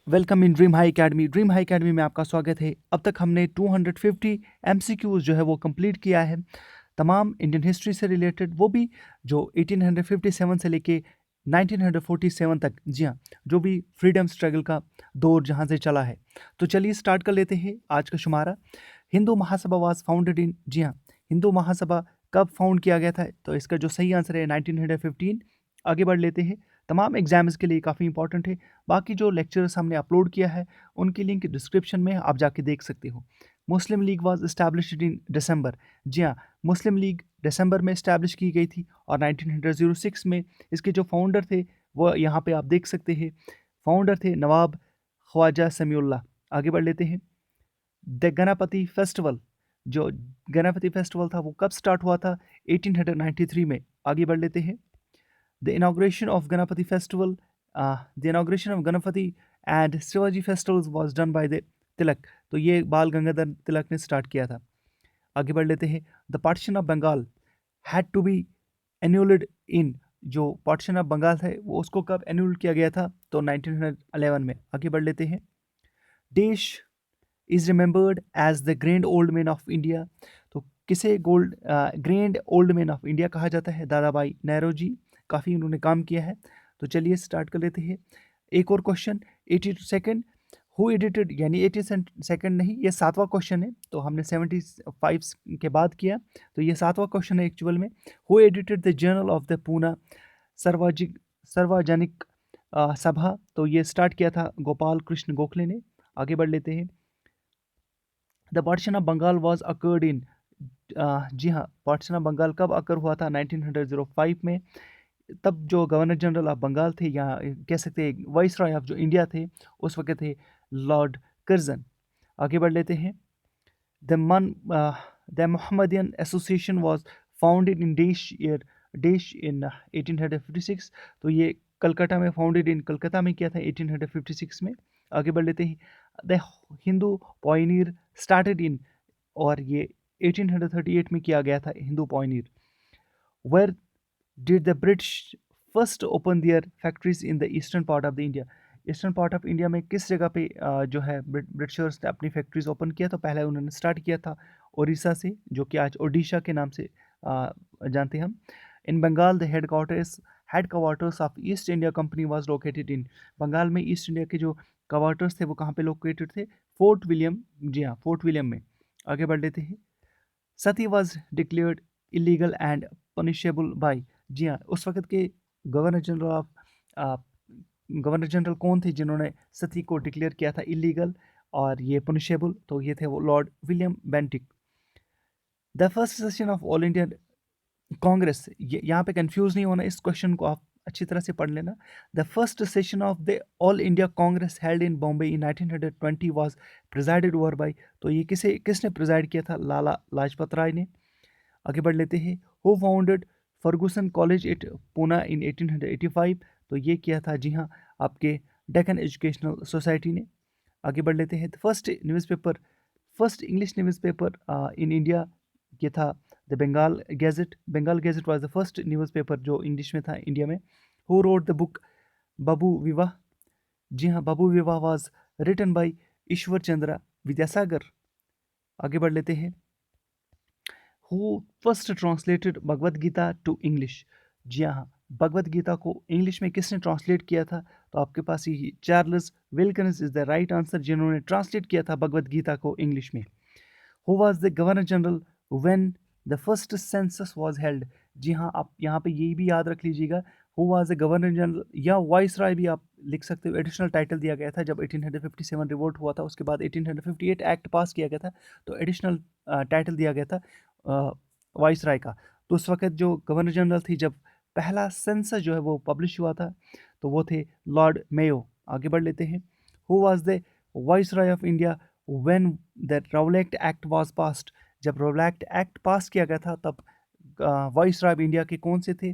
Welcome in dream high academy. Dream high academy में आपका स्वागत है। अब तक हमने 250 एमसीक्यूज जो है वो कंप्लीट किया है, तमाम इंडियन हिस्ट्री से रिलेटेड, वो भी जो 1857 से लेके 1947 तक। जी हाँ, जो भी फ्रीडम स्ट्रगल का दौर जहाँ से चला है। तो चलिए स्टार्ट कर लेते हैं आज का शुमारा। Hindu Mahasabha was founded in, जी हाँ, हिंदू महासभा कब फाउंड किया गया था? तो इसका जो सही आंसर है 1915। आगे बढ़ लेते हैं। तमाम एग्जाम्स के लिए काफ़ी इंपॉर्टेंट है। बाकी जो लेक्चर्स हमने अपलोड किया है उनकी लिंक डिस्क्रिप्शन में आप जाके देख सकते हो। मुस्लिम लीग वाज इस्टेब्लिश्ड इन दिसंबर। जी हाँ, मुस्लिम लीग दिसंबर में इस्टेब्लिश की गई थी और 1906 में इसके जो फाउंडर थे वो यहाँ पे आप देख सकते हैं। फाउंडर थे नवाब ख्वाजा समीउल्लाह। आगे बढ़ लेते हैं। द गणपति फेस्टिवल, जो गणपति फेस्टिवल था वो कब स्टार्ट हुआ था? 1893 में। आगे बढ़ लेते हैं। The inauguration of Ganapati festival, the inauguration of Ganapati and Shivaji festivals was done by the तिलक। तो ये बाल गंगाधर तिलक ने स्टार्ट किया था। आगे बढ़ लेते हैं। The partition of Bengal had to be annulled in, जो पार्टीशन ऑफ बंगाल है वो उसको कब एन्यूल किया गया था? तो 1911 में। आगे बढ़ लेते हैं। देश is remembered as the grand old man of India. तो किसे grand old man of India कहा जाता है? दादा भाई नेहरू जी। काफ़ी उन्होंने काम किया है। तो चलिए स्टार्ट कर लेते हैं। एक और क्वेश्चन, 82 हु एडिटेड, यानी 82 नहीं, ये 7वां क्वेश्चन है। तो हमने 75 के बाद किया, तो ये 7वां क्वेश्चन है एक्चुअल में। Who edited the journal of the Poona सार्वजनिक सभा? तो ये स्टार्ट किया था गोपाल कृष्ण गोखले ने। आगे बढ़ लेते हैं। The partition of Bengal was occurred in, जी हाँ, पार्टीशन ऑफ बंगाल कब अकर हुआ था? 1905 में। तब जो गवर्नर जनरल ऑफ बंगाल थे, या कह सकते हैं वाइस रॉय ऑफ जो इंडिया थे उस वक्त थे लॉर्ड कर्जन। आगे बढ़ लेते हैं। The Mohammedan association was founded in देश इन 1856। तो ये कलकत्ता में, फाउंडेड इन कलकत्ता में किया था 1856 में। आगे बढ़ लेते हैं। The Hindu pioneer started in, और ये 1838 में किया गया था Hindu pioneer. Where did the British first open their factories in the eastern part of the India? Eastern part of India में किस जगह पे जो है ब्रिटिशर्स ने अपनी फैक्ट्रीज ओपन किया? तो पहले उन्होंने स्टार्ट किया था उड़ीसा से, जो कि आज ओडिशा के नाम से जानते हैं हम। In Bengal the headquarters of East India Company was located in, Bengal में ईस्ट इंडिया के जो क्वार्टर्स थे वो कहाँ पे लोकेटेड थे? Fort William. जी हाँ, फोर्ट विलियम में। आगे बढ़ लेते हैं। Sati was declared illegal and punishable by, जी हाँ, उस वक्त के governor general of governor general कौन थे जिन्होंने सती को डिक्लेयर किया था इलीगल और ये पनिशेबल? तो ये थे वो Lord William Bentinck. The first session of all India Congress, यहाँ पे कंफ्यूज नहीं होना, इस क्वेश्चन को आप अच्छी तरह से पढ़ लेना। The first session of the all India Congress held in Bombay in 1920 was presided over by, तो ये किसने प्रिजाइड किया था? लाला लाजपत राय ने। आगे बढ़ लेते हैं। Who founded Fergusson College at Poona in 1885? तो ये किया था, जी हाँ, आपके डेक्कन एजुकेशनल सोसाइटी ने। आगे बढ़ लेते हैं। First English newspaper in India, ये था the Bengal gazette. Bengal gazette was the first newspaper जो इंग्लिश में था इंडिया में। Who wrote the book Babu Vivah? जी हाँ, Babu Vivah was written by Ishwar Chandra Vidyasagar. आगे बढ़ लेते हैं। Who first translated Bhagavad Gita to English? जी हाँ, भगवद गीता को इंग्लिश में किसने ट्रांसलेट किया था? तो आपके पास ये Charles Wilkins is the right answer, जिन्होंने ट्रांसलेट किया था भगवद गीता को इंग्लिश में। Who was the governor general when the first census was held? जी हाँ, आप यहाँ पे ये भी याद रख लीजिएगा। Who was the governor general या वाइस राय भी आप लिख सकते हो। एडिशनल टाइटल दिया गया था जब 1857 रिवोल्ट हुआ था, उसके बाद 1858 एक्ट पास किया गया था, तो एडिशनल टाइटल दिया गया था वाइस राय का। तो उस वक्त जो गवर्नर जनरल थी, जब पहला सेंसस जो है वो पब्लिश हुआ था, तो वो थे लॉर्ड मेयो। आगे बढ़ लेते हैं। Who was the viceroy of India when the Rowlatt Act was passed? जब राउलेक्ट एक्ट पास किया गया था तब वाइस राय ऑफ इंडिया के कौन से थे?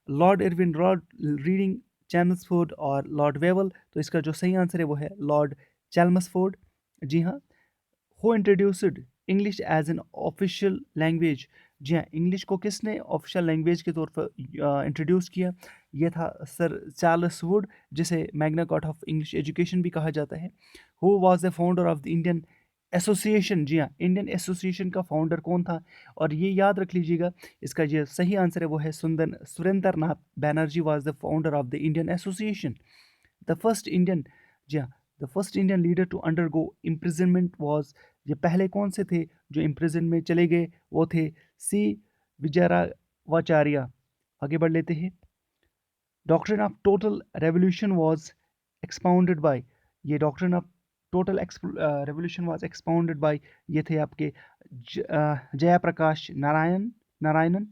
Lord Irwin, Lord reading, Chelmsford और लॉर्ड वेवल। तो इसका जो सही आंसर है वो है लॉर्ड चैम्सफोर्ड। जी हाँ। Who introduced English as an official language? जी हाँ, इंग्लिश को किसने ऑफिशियल लैंग्वेज के तौर पर इंट्रोड्यूस किया? ये था सर चार्ल्स वुड, जिसे Magna Carta of English education भी कहा जाता है। Who was the founder of the Indian Association? जी हाँ, इंडियन एसोसिएशन का फाउंडर कौन था? और ये याद रख लीजिएगा, इसका जो सही आंसर है वो है Surendra Nath Banerjee was the founder of the Indian Association. The first Indian, जी हाँ, the first Indian leader to undergo imprisonment was, ये पहले कौन से थे जो इम्प्रिजन में चले गए? वो थे सी विजयरावाचार्य। आगे बढ़ लेते हैं। Doctrine of total revolution was expounded by, ये doctrine of total revolution was expounded by, ये थे आपके Jayaprakash Narayanan.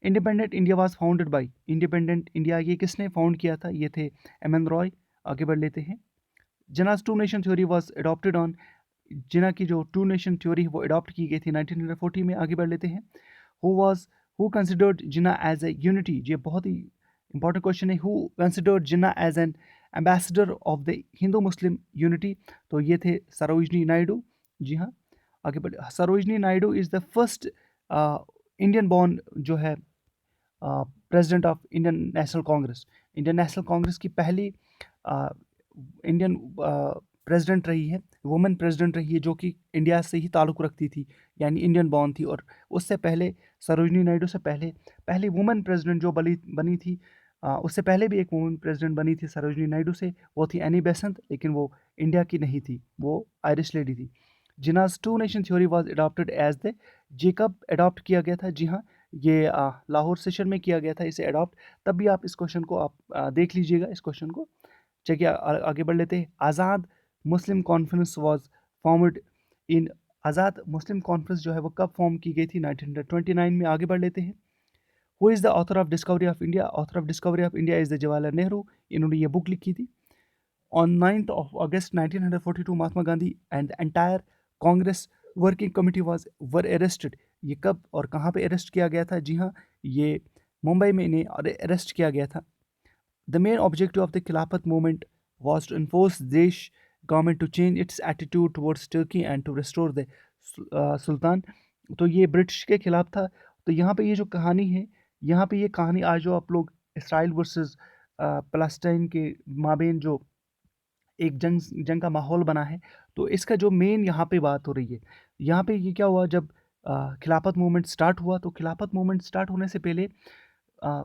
Independent India was founded by, Independent India ये किसने फाउंड किया था? ये थे एम एन रॉय। आगे बढ़ लेते हैं। Jinnah's two nation theory was adopted on, Jinnah की जो टू नेशन थ्योरी वो अडॉप्ट की गई थी 1940 में। आगे बढ़ लेते हैं। Who was who considered Jinnah as a unity, ये बहुत ही इंपॉर्टेंट क्वेश्चन है। Who considered Jinnah as an ambassador of the Hindu Muslim unity? तो ये थे सरोजनी नायडू। जी हाँ, आगे बढ़, Sarojini Naidu is the first Indian born जो है president of Indian national Congress. Indian national Congress की पहली इंडियन प्रेसिडेंट रही है, वुमेन प्रेसिडेंट रही है, जो कि इंडिया से ही ताल्लुक़ रखती थी, यानी इंडियन बॉर्न थी। और उससे पहले सरोजनी नायडू से पहले पहली वुमेन प्रेसिडेंट जो बनी थी, उससे पहले भी एक वुमेन प्रेसिडेंट बनी थी सरोजनी नायडू से, वो थी एनी बेसेंट, लेकिन वो इंडिया की नहीं थी, वो आयरिश लेडी थी। Jinnah's two nation theory was adopted as the, जे कब अडॉप्ट किया गया था? जी हाँ, ये लाहौर सेशन में किया गया था इसे अडॉप्ट। तब भी आप इस क्वेश्चन को आप देख लीजिएगा, इस क्वेश्चन को। चलिए आगे बढ़ लेते हैं। Azad Muslim conference was formed in, Azad Muslim conference जो है वो कब फॉर्म की गई थी? 1929 में। आगे बढ़ लेते हैं। Who is the author of discovery of India? Author of discovery of India is the Jawaharlal Nehru. इन्होंने ये बुक लिखी थी। On 9th of August 1942, Mahatma Gandhi and the entire Congress working committee were arrested. ये कब और कहाँ पे अरेस्ट किया गया था? जी हाँ, ये मुंबई में इन्हें अरेस्ट किया गया था। The main objective of the Khilafat movement was to enforce Desh government to change its attitude towards Turkey and to restore the Sultan. तो ये ब्रिटिश के खिलाफ था। तो यहाँ पे ये जो कहानी है, यहाँ पे ये कहानी आज जो आप लोग इसराइल वर्सेस पलस्तीन के माबेन जो एक जंग का माहौल बना है, तो इसका जो मेन यहाँ पे बात हो रही है, यहाँ पे ये क्या हुआ, जब खिलाफत मूवमेंट स्टार्ट हुआ, तो खिलाफत मूवमेंट स्टार्ट होने से पहले आ,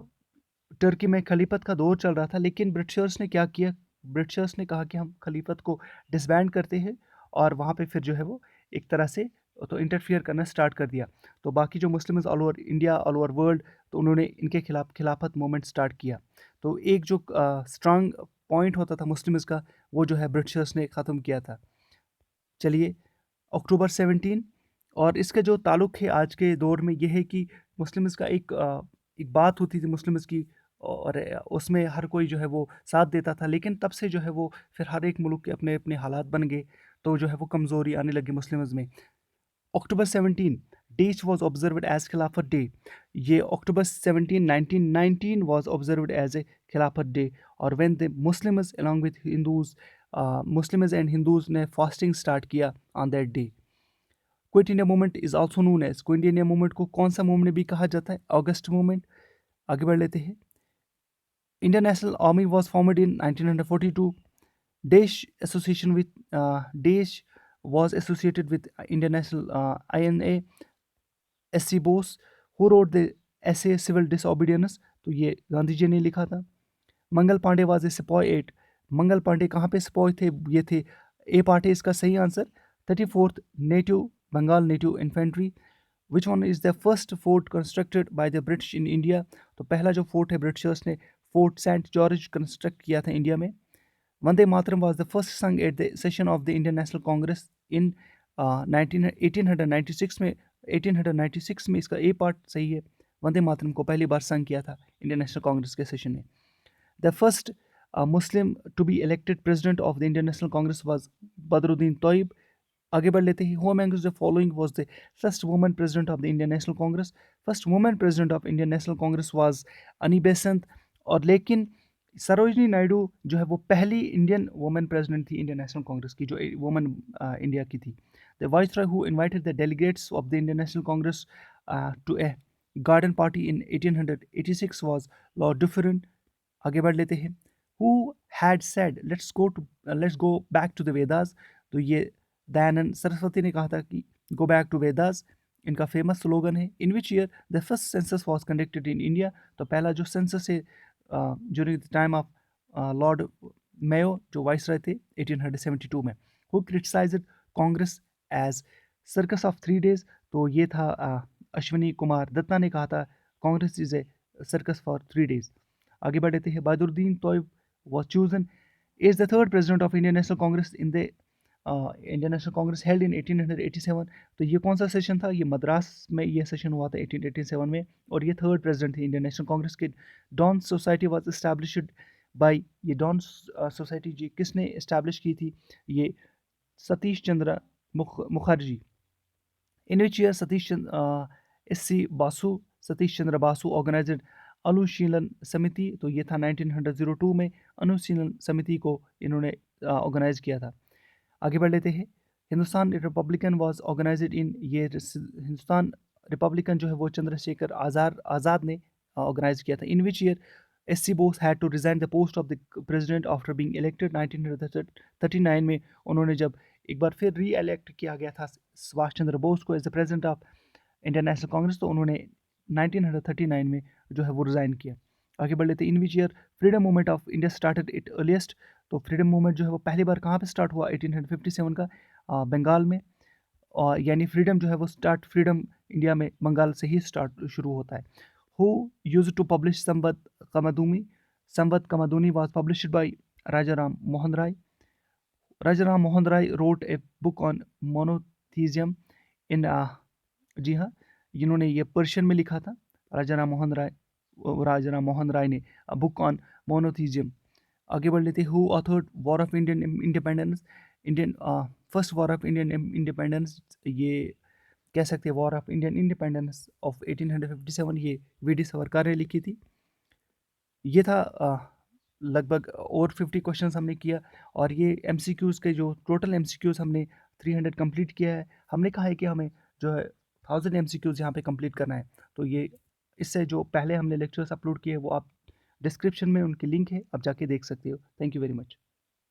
टर्की में खलीफत का दौर चल रहा था। लेकिन ब्रिटिशर्स ने क्या किया? ब्रिटिशर्स ने कहा कि हम खलीफत को डिसबैंड करते हैं, और वहाँ पे फिर जो है वो एक तरह से तो इंटरफियर करना स्टार्ट कर दिया। तो बाकी जो Muslims all over India, all over world, तो उन्होंने इनके खिलाफ खिलाफत मूवमेंट स्टार्ट किया। तो एक जो स्ट्रांग पॉइंट होता था मुस्लिम्स का, वो जो है ब्रिटिशर्स ने ख़त्म किया था। चलिए, अक्टूबर 17, और इसका जो ताल्लुक़ है आज के दौर में ये है कि मुस्लिम्स का एक बात होती थी मुस्लिम्स की, और उसमें हर कोई जो है वो साथ देता था। लेकिन तब से जो है वो फिर हर एक मुल्क के अपने अपने हालात बन गए, तो जो है वो कमज़ोरी आने लगी मुस्लिम्स में। October 17 date was observed as Khilafat day. ये October 17 1919 was observed as a Khilafat day. और when the Muslims along with Hindus, Muslims and Hindus ने फास्टिंग स्टार्ट किया on that day. Quit India movement is also known as, quit India movement को कौन सा movement भी कहा जाता है? अगस्त मूवमेंट। आगे बढ़ लेते हैं। Indian national army was formed in 1942। Desh association with Desh was associated with Indian National INA SC Bose, who wrote the essay Civil Disobedience। तो ये गांधी जी ने लिखा था। Mangal Pandey was a sepoy at, Mangal Pandey कहाँ पे सिपॉय थे? ये थे ए पार्ट है इसका सही answer. 34th native Bengal native infantry. Which one is the first fort constructed by the British in India? तो पहला जो फोर्ट है ब्रिटिशर्स ने फोर्ट सेंट जॉर्ज कंस्ट्रक्ट किया था इंडिया में। Vande Mataram was the first sung at the session of the Indian National Congress in 1896 में। 1896 में इसका ए पार्ट सही है। वंदे मातरम को पहली बार संग किया था इंडियन नेशनल कांग्रेस के सेशन में। The first Muslim to be elected president of the Indian national Congress was Badruddin Tyab. आगे बढ़ लेते हैं। Who amongst the following was the first woman president of the Indian national Congress? First woman president of Indian national Congress was Annie Besant. और लेकिन सरोजनी नायडू जो है वो पहली इंडियन वुमेन प्रेसिडेंट थी इंडियन नेशनल कांग्रेस की, जो वुमेन इंडिया की थी। The viceroy who invited the delegates of the Indian national Congress to a garden party in 1886 was Lord Dufferin. आगे बढ़ लेते हैं। Who had said let's go back to the Vedas. तो ये दयानंद सरस्वती ने कहा था कि गो बैक टू वेदास, इनका फेमस स्लोगन है। In which year the first census was conducted in India. तो पहला जो सेंसस है during the time of Lord Mayo जो वाइस रहे थे 1872 में। Who criticised Congress as circus of 3 days। तो ये था अश्विनी कुमार दत्ता ने कहा था Congress is a circus for 3 days। आगे बढ़ते हैं। बहादुरदीन तोयब was chosen is the third president of Indian National Congress in the Indian National Congress held in 1887। तो ये कौन सा सेशन था? ये मद्रास में ये सेशन हुआ था 1887 में, और ये थर्ड प्रेसिडेंट थे इंडियन नेशनल कांग्रेस के। Dawn Society was established by, ये डॉन सोसाइटी जी किसने इस्टेब्लिश की थी? ये Satish Chandra Mukherjee. In which year Satish Chandra Basu organised Anushilan Samiti. तो ये था 1902 में अनुशीलन समिति को इन्होंने ऑर्गेनाइज किया था। आगे बढ़ लेते हैं। हिंदुस्तान रिपब्लिकन वाज ऑर्गेनाइज्ड इन, ये हिंदुस्तान रिपब्लिकन जो है वो चंद्रशेखर आज़ाद ने ऑर्गेनाइज किया था। In which year S C. Bose had to resign the post of the president after being elected. 1939 में उन्होंने जब एक बार फिर री इलेक्ट किया गया था सुभाष चंद्र बोस को as the president of Indian national Congress, तो उन्होंने 1939 में जो है वो रिज़ाइन किया। आगे बढ़ लेते हैं। In which year freedom movement of India started it earliest. तो फ्रीडम मूवमेंट जो है वो पहली बार कहाँ पे स्टार्ट हुआ? 1857 का बंगाल में। और यानी फ्रीडम जो है वो फ्रीडम इंडिया में बंगाल से ही शुरू होता है। Who use to publish Sambad Kaumudi was published by Raja Ram Mohan Roy. Raja Ram Mohan Roy wrote a book on monotheism in, जी हाँ, इन्होंने ये पर्शियन में लिखा था। राजा राम मोहन राय ने बुक ऑन मोनोथीजियम। आगे बढ़ लेते हैं। Who authored war of Indian independence, Indian first war of Indian independence, ये कह सकते हैं war of Indian independence of 1857, ये वी.डी. सावरकर ने लिखी थी। ये था लगभग और 50 क्वेश्चंस हमने किया, और ये एमसीक्यूज़ के जो टोटल एमसीक्यूज़ हमने 300 कंप्लीट किया है। हमने कहा है कि हमें जो है 1000 एमसीक्यूज़ यहाँ पे कंप्लीट करना है। तो ये इससे जो पहले हमने लेक्चर्स अपलोड किए वो आप डिस्क्रिप्शन में उनकी लिंक है, आप जाके देख सकते हो। Thank you very much.